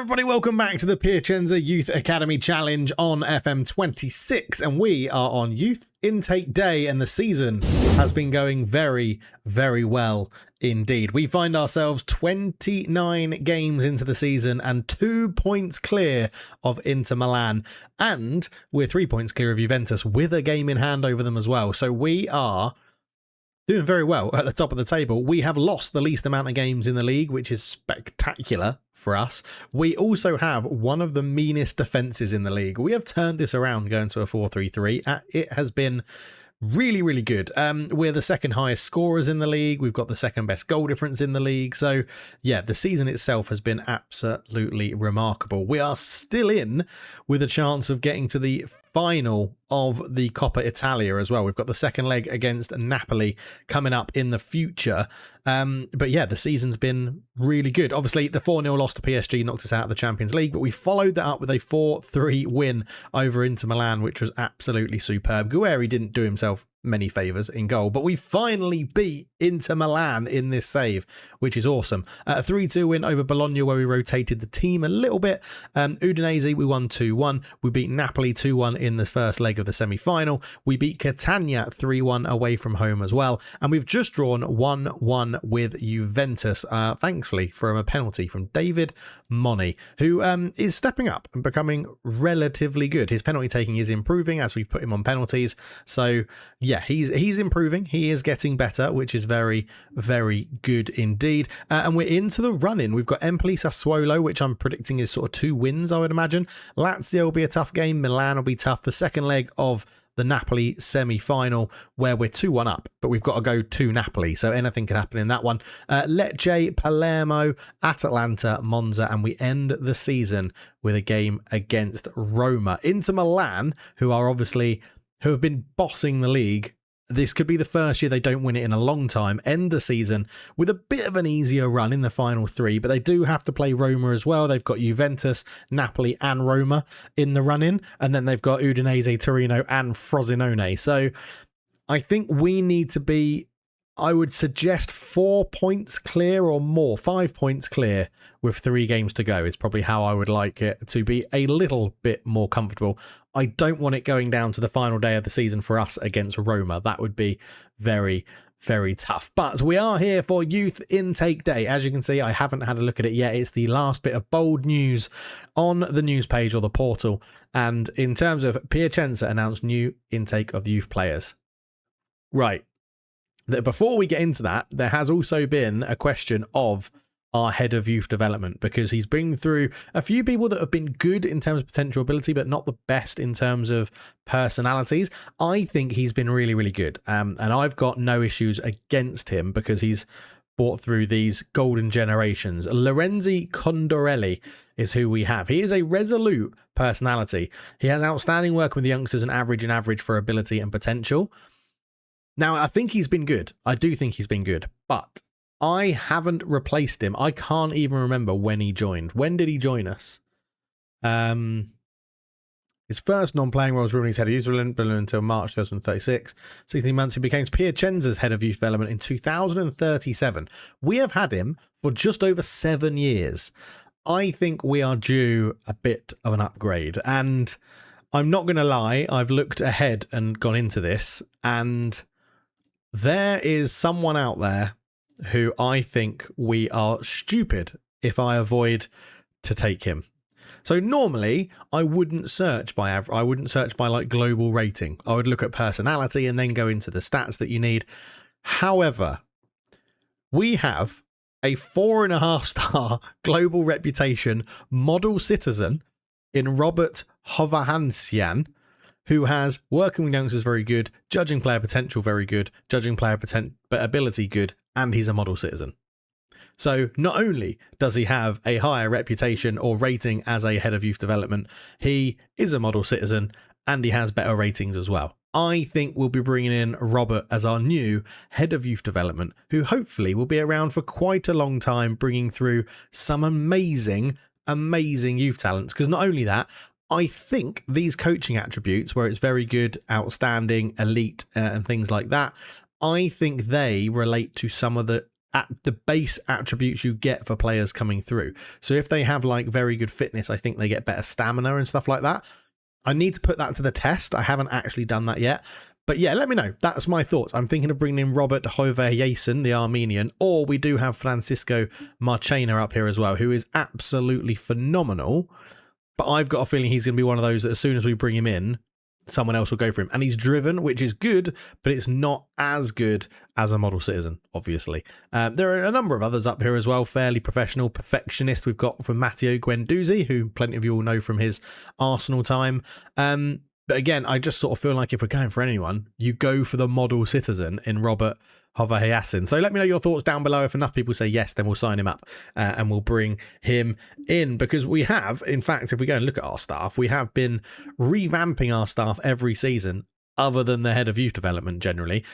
everybody, welcome back to the Piacenza Youth Academy Challenge on FM26, and we are on Youth Intake Day, and the season has been going very, very well indeed. We find ourselves 29 games into the season and 2 points clear of Inter Milan, and we're 3 points clear of Juventus with a game in hand over them as well. So we are doing very well at the top of the table. We have lost the least amount of games in the league, which is spectacular for us. We also have one of the meanest defences in the league. We have turned this around going to a 4-3-3. It has been really, really good. We're the second highest scorers in the league. We've got the second best goal difference in the league. So yeah, the season itself has been absolutely remarkable. We are still in with a chance of getting to the final of the Coppa Italia as well. We've got the second leg against Napoli coming up in the future. But yeah, the season's been really good. Obviously, the 4-0 loss to PSG knocked us out of the Champions League, but we followed that up with a 4-3 win over Inter Milan, which was absolutely superb. Guerri didn't do himself many favours in goal, but we finally beat Inter Milan in this save, which is awesome. A 3-2 win over Bologna, where we rotated the team a little bit. Udinese, we won 2-1. We beat Napoli 2-1 in the first leg of the semi-final. We beat Catania 3-1 away from home as well, and we've just drawn 1-1 with Juventus, thankfully from a penalty from David Money, who is stepping up and becoming relatively good. His penalty taking is improving as we've put him on penalties, so yeah, he's improving. He is getting better, which is very, very good indeed. And we're into the run-in. We've got Empoli Sassuolo, which I'm predicting is sort of 2 wins, I would imagine. Lazio will be a tough game. Milan will be tough. The second leg of the Napoli semi-final, where we're 2-1 up, but we've got to go to Napoli, so anything could happen in that one. Lecce, Palermo, Atalanta, Monza, and we end the season with a game against Roma. Inter Milan, who have been bossing the league. This could be the first year they don't win it in a long time. End the season with a bit of an easier run in the final 3, but they do have to play Roma as well. They've got Juventus, Napoli and Roma in the run-in, and then they've got Udinese, Torino and Frosinone. So I think we need to be, I would suggest 4 points clear or more, 5 points clear with 3 games to go is probably how I would like it to be a little bit more comfortable. I don't want it going down to the final day of the season for us against Roma. That would be very, very tough. But we are here for Youth Intake Day. As you can see, I haven't had a look at it yet. It's the last bit of bold news on the news page or the portal. And in terms of Piacenza announced new intake of youth players. Right. Before we get into that, there has also been a question of our head of youth development, because he's been through a few people that have been good in terms of potential ability, but not the best in terms of personalities. I think he's been really, really good. And I've got no issues against him because he's brought through these golden generations. Lorenzi Condorelli is who we have. He is a resolute personality. He has outstanding work with the youngsters and average for ability and potential. Now, I think he's been good. I do think he's been good, but I haven't replaced him. I can't even remember when he joined. When did he join us? His first non-playing role was Rooney's head of youth development until March 2036. 16 months, he became Piacenza's head of youth development in 2037. We have had him for just over 7 years. I think we are due a bit of an upgrade. And I'm not going to lie, I've looked ahead and gone into this, and there is someone out there who I think we are stupid if I avoid to take him. So normally I wouldn't search by I wouldn't search by like global rating. I would look at personality and then go into the stats that you need. However, we have a 4.5-star global reputation model citizen in Robert Hovanesian, who has working with youngsters very good, judging player potential very good, judging player ability good, and he's a model citizen. So not only does he have a higher reputation or rating as a head of youth development, he is a model citizen and he has better ratings as well. I think we'll be bringing in Robert as our new head of youth development, who hopefully will be around for quite a long time, bringing through some amazing youth talents. Because not only that, I think these coaching attributes, where it's very good, outstanding, elite, and things like that, I think they relate to some of the at the base attributes you get for players coming through. So if they have like very good fitness, I think they get better stamina and stuff like that. I need to put that to the test. I haven't actually done that yet. But yeah, let me know. That's my thoughts. I'm thinking of bringing in Robert Hoverjason, the Armenian, or we do have Francisco Marchena up here as well, who is absolutely phenomenal. But I've got a feeling he's going to be one of those that as soon as we bring him in, someone else will go for him. And he's driven, which is good, but it's not as good as a model citizen, obviously. There are a number of others up here as well. Fairly professional perfectionist we've got from Matteo Guendouzi, who plenty of you will know from his Arsenal time. But again, I just sort of feel like if we're going for anyone, you go for the model citizen in Robert Hoverjason. So let me know your thoughts down below. If enough people say yes, then we'll sign him up and we'll bring him in, because we have, in fact, if we go and look at our staff, we have been revamping our staff every season, other than the head of youth development generally.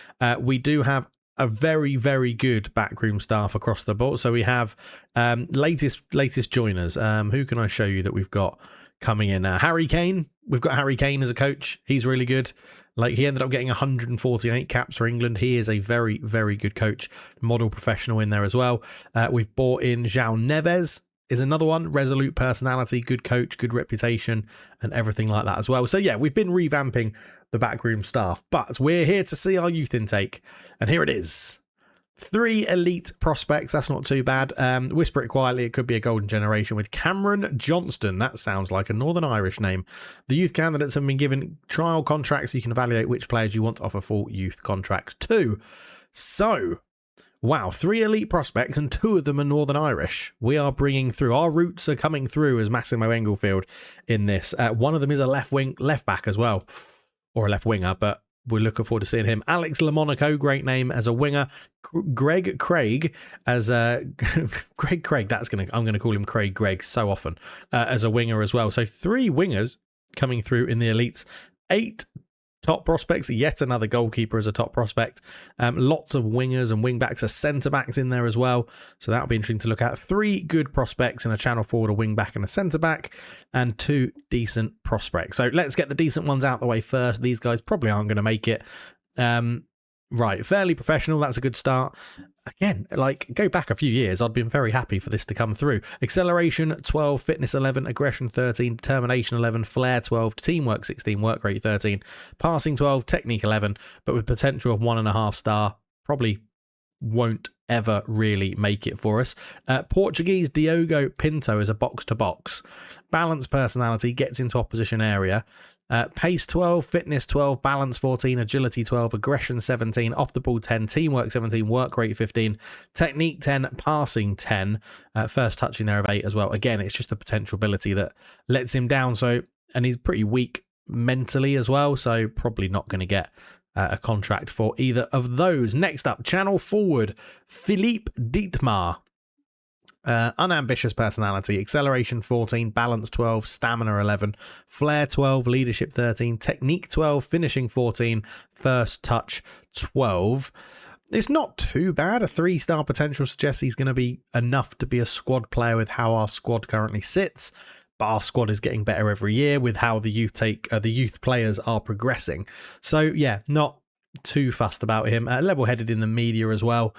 We do have a very, very good backroom staff across the board. So we have latest joiners. Who can I show you that we've got coming in? Harry Kane. We've got Harry Kane as a coach. He's really good. Like, he ended up getting 148 caps for England. He is a very, very good coach. Model professional in there as well. We've brought in João Neves is another one. Resolute personality, good coach, good reputation, and everything like that as well. So yeah, we've been revamping the backroom staff, but we're here to see our youth intake. And here it is. 3 elite prospects. That's not too bad. Whisper it quietly. It could be a golden generation with Cameron Johnston. That sounds like a Northern Irish name. The youth candidates have been given trial contracts. So you can evaluate which players you want to offer full youth contracts to. So, wow, 3 elite prospects and 2 of them are Northern Irish. We are bringing through. Our roots are coming through as Massimo Englefield in this. One of them is a left back as well, or a left winger, but we're looking forward to seeing him. Alex Lamonaco, great name as a winger. Greg Craig as a Greg Craig. I'm gonna call him Craig Greg so often as a winger as well. So 3 wingers coming through in the elites. 8 top prospects, yet another goalkeeper as a top prospect. Lots of wingers and wing backs, centre backs in there as well. So that'll be interesting to look at. 3 good prospects and a channel forward, a wing back and a centre back, and 2 decent prospects. So let's get the decent ones out the way first. These guys probably aren't going to make it. Right, fairly professional. That's a good start. Again, like, go back a few years, I'd been very happy for this to come through. Acceleration 12, fitness 11, aggression 13, determination 11, flair 12, teamwork 16, work rate 13, passing 12, technique 11, but with potential of 1.5 star. Probably won't ever really make it for us. Portuguese Diogo Pinto is a box to box. Balanced personality, gets into opposition area. Pace 12, fitness 12, balance 14, agility 12, aggression 17, off the ball 10, teamwork 17, work rate 15, technique 10, passing 10, first touching there of 8 as well. Again, it's just a potential ability that lets him down. So, and he's pretty weak mentally as well, so probably not going to get a contract for either of those. Next up, channel forward, Philippe Dietmar. Unambitious personality, acceleration 14, balance 12, stamina 11, flair 12, leadership 13, technique 12, finishing 14, first touch 12. It's not too bad. A 3-star potential suggests he's going to be enough to be a squad player with how our squad currently sits. But our squad is getting better every year with how the youth players are progressing. So yeah, not too fussed about him. Level-headed in the media as well.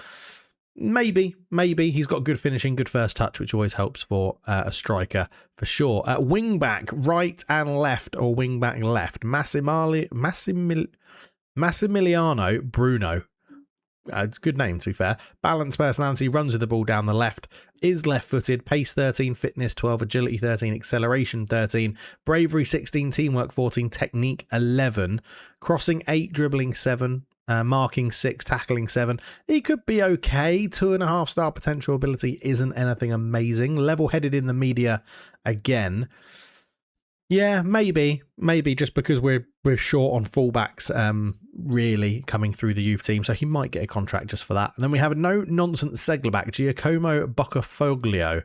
Maybe he's got good finishing, good first touch, which always helps for a striker for sure. Wing back right and left, or wing back left. Massimiliano Bruno. Good name, to be fair. Balanced personality, runs with the ball down the left, is left-footed, pace 13, fitness 12, agility 13, acceleration 13, bravery 16, teamwork 14, technique 11, crossing 8, dribbling 7, marking 6, tackling 7. He could be okay. 2.5 star potential ability isn't anything amazing. Level-headed in the media again. Yeah, maybe just because we're short on fullbacks really coming through the youth team, so he might get a contract just for that. And then we have a no-nonsense Seglerback, Giacomo Bocafoglio.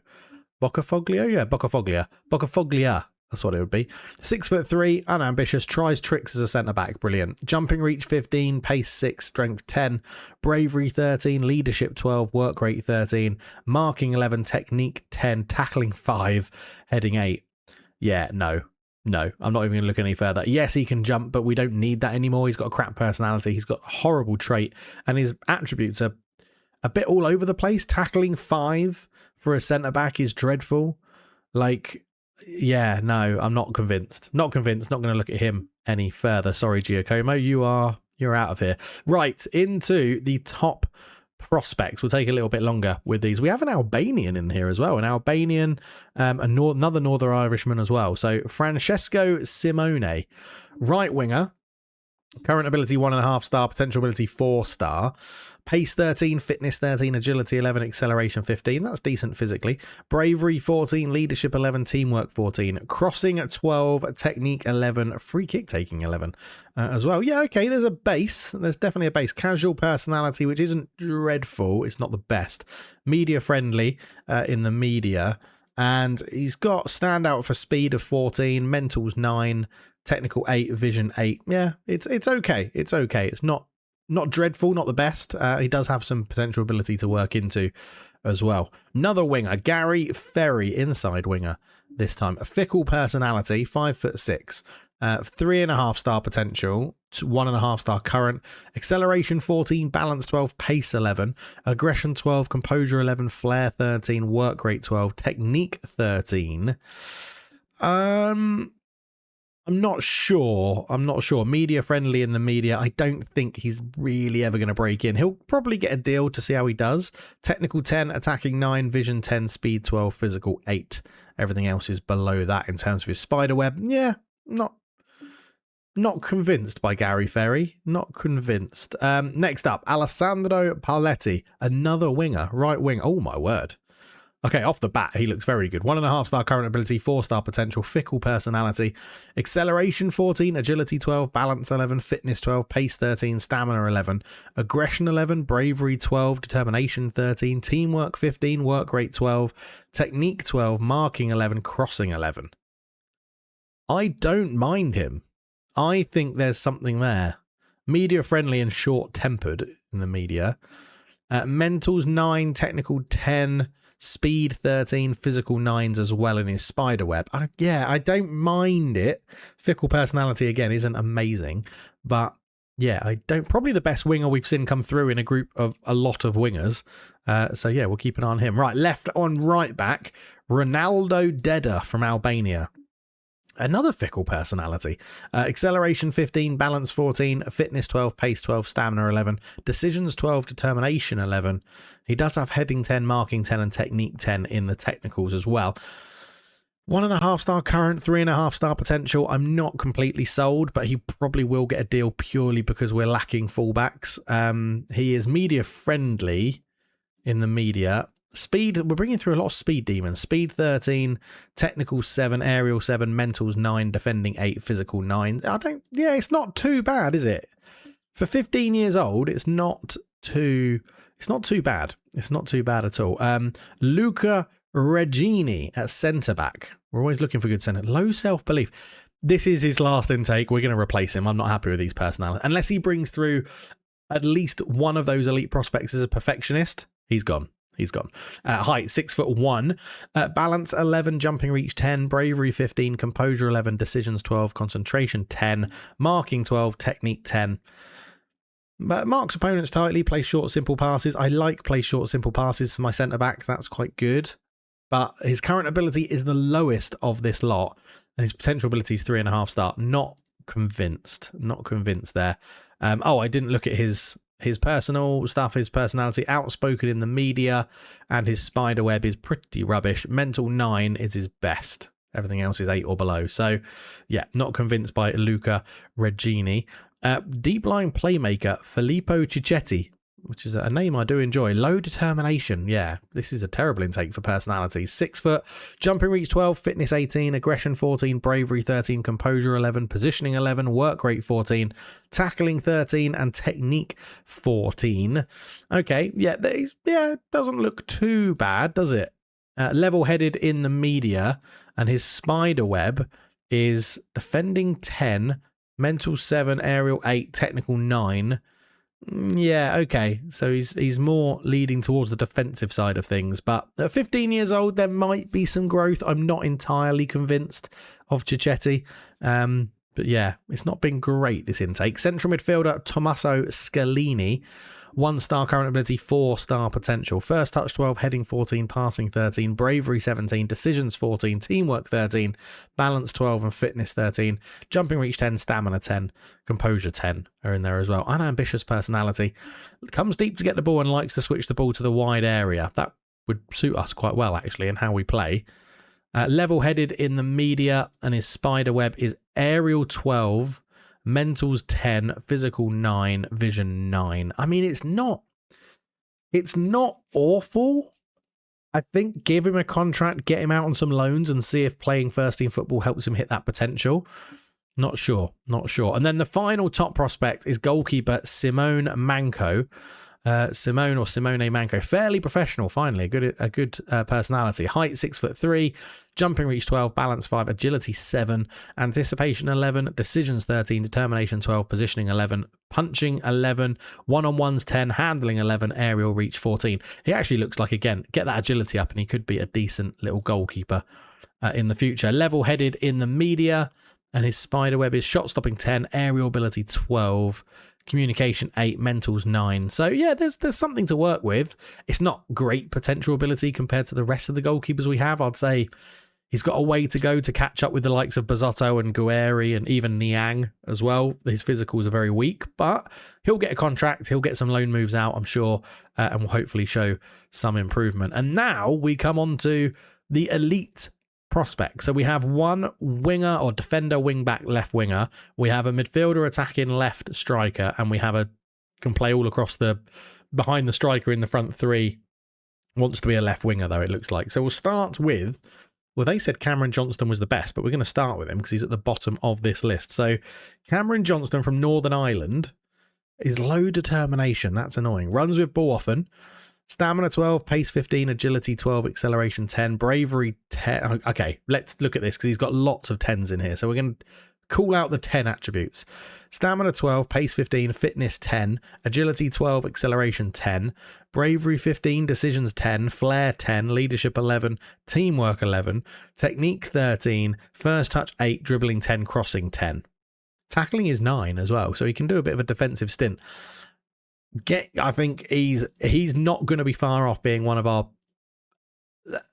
Bocafoglia. That's what it would be. 6'3", unambitious, tries tricks as a centre-back. Brilliant. Jumping reach 15, pace 6, strength 10, bravery 13, leadership 12, work rate 13, marking 11, technique 10, tackling 5, heading 8. Yeah, no, I'm not even going to look any further. Yes, he can jump, but we don't need that anymore. He's got a crap personality. He's got a horrible trait, and his attributes are a bit all over the place. Tackling 5 for a centre-back is dreadful. Like, yeah, no, I'm not convinced. Not convinced. Not going to look at him any further. Sorry, Giacomo, you're out of here. Right, into the top prospects. We'll take a little bit longer with these. We have an Albanian in here as well. An Albanian, another Northern Irishman as well. So Francesco Simone, right winger. Current ability 1.5 star, potential ability 4 star, pace 13, fitness 13, agility 11, acceleration 15. That's decent physically. Bravery 14, leadership 11, teamwork 14, crossing 12, technique 11, free kick taking 11 as well. Yeah, okay, there's a base. There's definitely a base. Casual personality, which isn't dreadful. It's not the best. Media friendly in the media. And he's got standout for speed of 14, mentals 9, technical 8, vision 8. Yeah, it's okay. It's okay. It's not dreadful, not the best. He does have some potential ability to work into as well. Another winger, Gary Ferry, inside winger this time. A fickle personality, 5'6", 3.5 star potential, 1.5 star current, acceleration 14, balance 12, pace 11, aggression 12, composure 11, flair 13, work rate 12, technique 13. I'm not sure. Media friendly in the media. I don't think he's really ever going to break in. He'll probably get a deal to see how he does. Technical 10, attacking 9, vision 10, speed 12, physical 8. Everything else is below that in terms of his spider web. Yeah, not convinced by Gary Ferry. Not convinced. Next up, Alessandro Paletti, another winger, right wing. Oh my word. Okay, off the bat, he looks very good. 1.5 star current ability, 4 star potential, fickle personality, acceleration 14, agility 12, balance 11, fitness 12, pace 13, stamina 11, aggression 11, bravery 12, determination 13, teamwork 15, work rate 12, technique 12, marking 11, crossing 11. I don't mind him. I think there's something there. Media friendly and short tempered in the media. Mentals 9, technical 10, speed 13, physical 9s as well in his spider web. I don't mind it. Fickle personality again isn't amazing, but yeah, I don't. Probably the best winger we've seen come through in a group of a lot of wingers. So yeah, we'll keep an eye on him. Right, left on right back, Ronaldo Deda from Albania. Another fickle personality. Acceleration 15, balance 14, fitness 12, pace 12, stamina 11, decisions 12, determination 11. He does have heading 10, marking 10, and technique 10 in the technicals as well. 1.5 star current, 3.5 star potential. I'm not completely sold, but he probably will get a deal purely because we're lacking fullbacks. He is media friendly in the media. Speed, we're bringing through a lot of speed demons. Speed 13, technical 7, aerial 7, mentals 9, defending 8, physical 9. It's not too bad, is it? For 15 years old, it's not too bad. It's not too bad at all. Luca Regini at centre back. We're always looking for good centre. Low self-belief. This is his last intake. We're going to replace him. I'm not happy with these personalities. Unless he brings through at least one of those elite prospects as a perfectionist, he's gone. Height 6'1", balance 11, jumping reach 10, bravery 15, composure 11, decisions 12, concentration 10, marking 12, technique 10. But marks opponents tightly, plays short, simple passes. I like play short, simple passes for my centre backs. That's quite good. But his current ability is the lowest of this lot, and his potential ability is 3.5 star. Not convinced there. I didn't look at his personal stuff, his personality, outspoken in the media, and his spider web is pretty rubbish. Mental 9 is his best. Everything else is 8 or below. So, yeah, not convinced by Luca Regini. Deep line playmaker, Filippo Cicchetti, which is a name I do enjoy. Low determination. Yeah, this is a terrible intake for personality. 6 foot, jumping reach 12, fitness 18, aggression 14, bravery 13, composure 11, positioning 11, work rate 14, tackling 13, and technique 14. Okay, doesn't look too bad, does it? Level-headed in the media, and his spider web is defending 10, mental 7, aerial 8, technical 9. Yeah, okay. So he's more leading towards the defensive side of things. But at 15 years old, there might be some growth. I'm not entirely convinced of Cicchetti. But yeah, it's not been great, this intake. Central midfielder, Tommaso Scalini. 1-star current ability, 4-star potential. First touch 12, heading 14, passing 13, bravery 17, decisions 14, teamwork 13, balance 12, and fitness 13. Jumping reach 10, stamina 10, composure 10 are in there as well. Unambitious personality. Comes deep to get the ball and likes to switch the ball to the wide area. That would suit us quite well, actually, in how we play. Level-headed in the media, and his spider web is aerial 12, mentals 10, physical 9, vision 9. I mean, it's not awful. I think give him a contract, get him out on some loans, and see if playing first team football helps him hit that potential. Not sure. And then the final top prospect is goalkeeper Simone Manco. Simone Manco, fairly professional. Finally, a good personality. Height 6'3", jumping reach 12, balance 5, agility 7, anticipation 11, decisions 13, determination 12, positioning 11, punching 11, one-on-ones 10, handling 11, aerial reach 14. He actually looks like, again, get that agility up, and he could be a decent little goalkeeper in the future. Level-headed in the media, and his spider web is shot stopping 10, aerial ability 12. Communication 8, mentals 9. So yeah, there's something to work with. It's not great potential ability compared to the rest of the goalkeepers we have. I'd say he's got a way to go to catch up with the likes of Bazzotto and Guerri and even Niang as well. His physicals are very weak, but he'll get a contract. He'll get some loan moves out, I'm sure, and will hopefully show some improvement. And now we come on to the elite prospect. So we have one winger or defender, wing back, left winger. We have a midfielder attacking left striker, and we have can play all across behind the striker in the front three. Wants to be a left winger though, it looks like. So we'll start with, well, they said Cameron Johnston was the best, but we're going to start with him because he's at the bottom of this list. So Cameron Johnston from Northern Ireland is low determination. That's annoying. Runs with ball often. Stamina 12, pace 15, agility 12, acceleration 10, bravery 10. Okay, let's look at this because he's got lots of 10s in here. So we're going to call out the 10 attributes. Stamina 12, pace 15, fitness 10, agility 12, acceleration 10, bravery 15, decisions 10, flair 10, leadership 11, teamwork 11, technique 13, first touch 8, dribbling 10, crossing 10. Tackling is 9 as well, so he can do a bit of a defensive stint. I think he's not going to be far off being one of our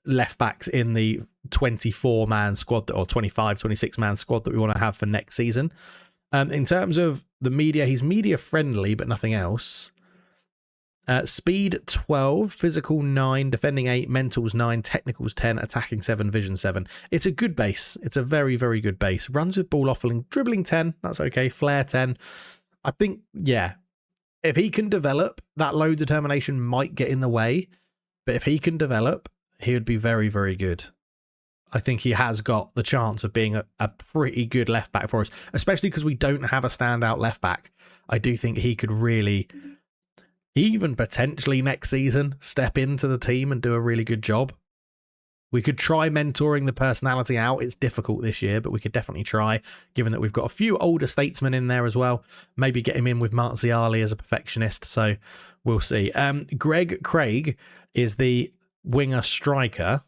left backs in the 24-man squad or 25, 26-man squad that we want to have for next season. In terms of the media, he's media friendly, but nothing else. Speed 12, physical 9, defending 8, mentals 9, technicals 10, attacking 7, vision 7. It's a good base. It's a very, very good base. Runs with ball offering, dribbling 10. That's okay. Flair 10. I think, yeah. If he can develop, that low determination might get in the way, but if he can develop, he would be very, very good. I think he has got the chance of being a pretty good left back for us, especially because we don't have a standout left back. I do think he could really, even potentially next season, step into the team and do a really good job. We could try mentoring the personality out. It's difficult this year, but we could definitely try, given that we've got a few older statesmen in there as well. Maybe get him in with Martiali as a perfectionist, so we'll see. Greg Craig is the winger striker.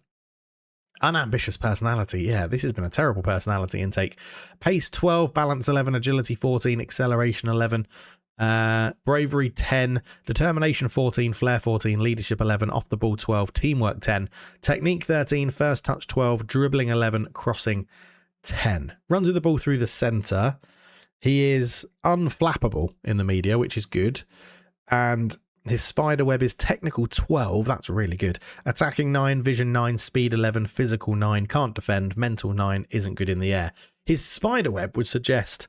Unambitious personality. Yeah, this has been a terrible personality intake. Pace 12, balance 11, agility 14, acceleration 11, bravery 10, determination 14, flair 14, leadership 11, off the ball 12, teamwork 10, technique 13, first touch 12, dribbling 11, crossing 10. Runs with the ball through the centre. He is unflappable in the media, which is good, and his spider web is technical 12. That's really good. Attacking 9, vision 9, speed 11, physical 9, can't defend, mental 9, isn't good in the air. His spider web would suggest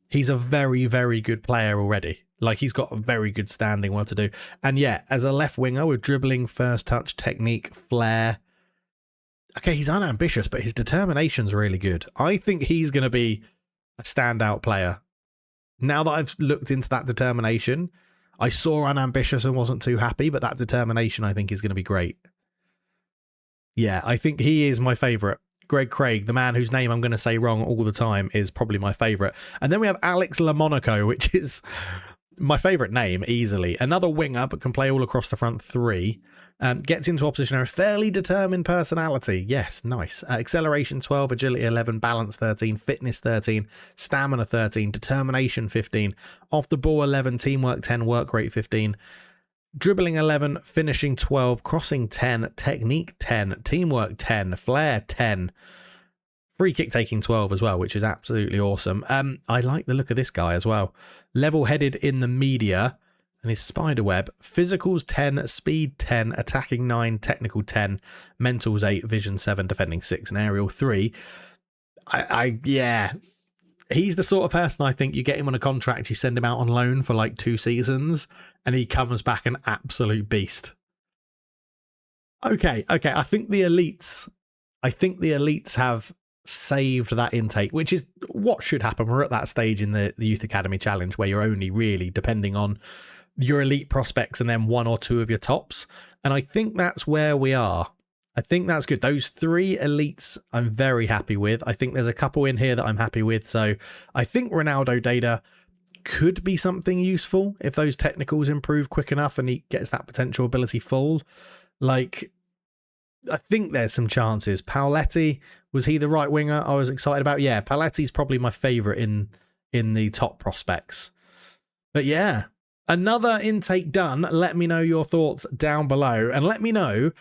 he's a very, very good player already. Like, he's got a very good standing, well to do. And yeah, as a left winger with dribbling, first touch, technique, flair. Okay, he's unambitious, but his determination's really good. I think he's going to be a standout player. Now that I've looked into that determination, I saw unambitious and wasn't too happy, but that determination I think is going to be great. Yeah, I think he is my favourite. Greg Craig, the man whose name I'm going to say wrong all the time, is probably my favourite. And then we have Alex Lamonaco, which is my favourite name, easily. Another winger, but can play all across the front three. Gets into opposition area, fairly determined personality. Yes, nice. Acceleration 12, agility 11, balance 13, fitness 13, stamina 13, determination 15, off the ball 11, teamwork 10, work rate 15, dribbling 11, finishing 12, crossing 10, technique 10, teamwork 10, flair 10, free kick taking 12 as well, which is absolutely awesome. I like the look of this guy as well. Level-headed in the media, and his spiderweb. Physicals 10, speed 10, attacking 9, technical 10, mentals 8, vision 7, defending 6, and aerial 3. Yeah, he's the sort of person I think you get him on a contract, you send him out on loan for like 2 seasons, and he comes back an absolute beast. Okay, I think the elites have saved that intake, which is what should happen. We're at that stage in the Youth Academy Challenge where you're only really depending on your elite prospects and then 1 or 2 of your tops. And I think that's where we are. I think that's good. Those 3 elites I'm very happy with. I think there's a couple in here that I'm happy with. So I think Ronaldo data could be something useful if those technicals improve quick enough and he gets that potential ability full. Like, I think there's some chances. Pauletti, was he the right winger I was excited about? Yeah, Pauletti's probably my favourite in the top prospects. But yeah, another intake done. Let me know your thoughts down below and let me know,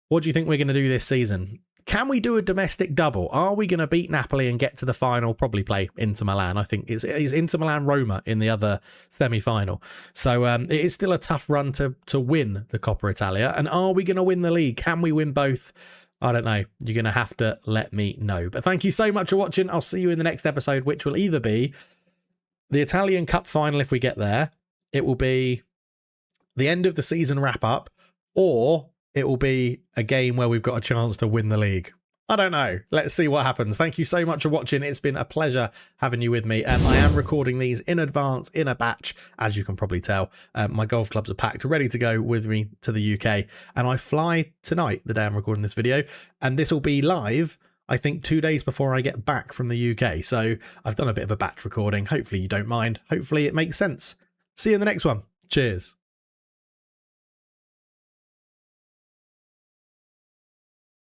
what do you think we're going to do this season? Can we do a domestic double? Are we going to beat Napoli and get to the final? Probably play Inter Milan. I think it's Inter Milan Roma in the other semi-final. So it is still a tough run to win the Coppa Italia. And are we going to win the league? Can we win both? I don't know. You're going to have to let me know. But thank you so much for watching. I'll see you in the next episode, which will either be the Italian Cup final if we get there. It will be the end of the season wrap-up, or it will be a game where we've got a chance to win the league. I don't know. Let's see what happens. Thank you so much for watching. It's been a pleasure having you with me. I am recording these in advance, in a batch, as you can probably tell. My golf clubs are packed, ready to go with me to the UK. And I fly tonight, the day I'm recording this video. And this will be live, I think, 2 days before I get back from the UK. So I've done a bit of a batch recording. Hopefully you don't mind. Hopefully it makes sense. See you in the next one. Cheers.